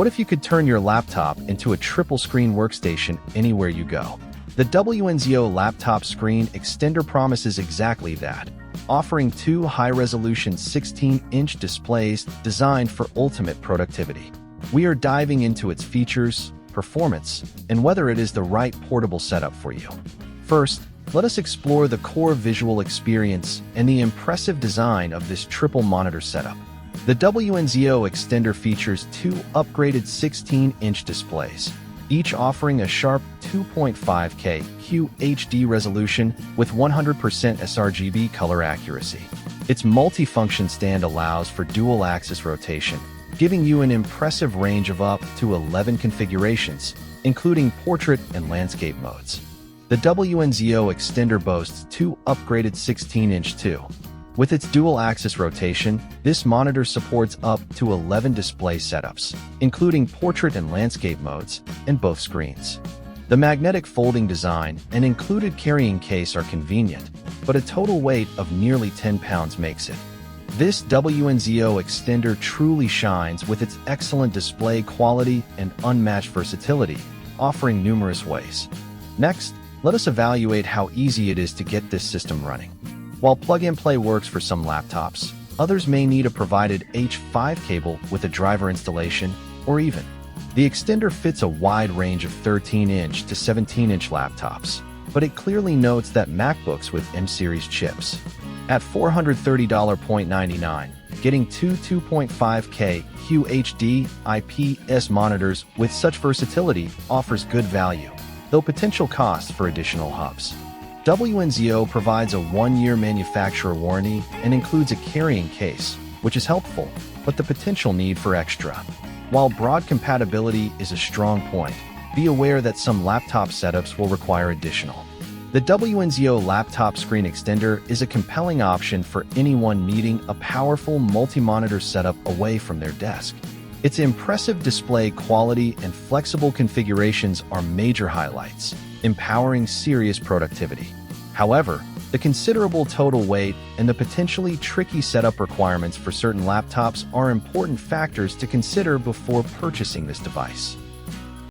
What if you could turn your laptop into a triple-screen workstation anywhere you go? The WNZO Laptop Screen Extender promises exactly that, offering two high-resolution 16-inch displays designed for ultimate productivity. We are diving into its features, performance, and whether it is the right portable setup for you. First, let us explore the core visual experience and the impressive design of this triple monitor setup. The WNZO Extender features two upgraded 16-inch displays, each offering a sharp 2.5K QHD resolution with 100% sRGB color accuracy. Its multifunction stand allows for dual-axis rotation, giving you an impressive range of up to 11 configurations, including portrait and landscape modes. The WNZO Extender boasts two upgraded 16-inch too. With its dual-axis rotation, this monitor supports up to 11 display setups, including portrait and landscape modes, in both screens. The magnetic folding design and included carrying case are convenient, but a total weight of nearly 10 pounds makes it. This WNZO Extender truly shines with its excellent display quality and unmatched versatility, offering numerous ways. Next, let us evaluate how easy it is to get this system running. While plug-and-play works for some laptops, others may need a provided H5 cable with a driver installation, or even. The extender fits a wide range of 13-inch to 17-inch laptops, but it clearly notes that MacBooks with M-series chips. At $430.99, getting two 2.5K QHD IPS monitors with such versatility offers good value, though potential costs for additional hubs. WNZO provides a 1-year manufacturer warranty and includes a carrying case, which is helpful, but the potential need for extra. While broad compatibility is a strong point, be aware that some laptop setups will require additional. The WNZO Laptop Screen Extender is a compelling option for anyone needing a powerful multi-monitor setup away from their desk. Its impressive display quality and flexible configurations are major highlights, empowering serious productivity. However, the considerable total weight and the potentially tricky setup requirements for certain laptops are important factors to consider before purchasing this device.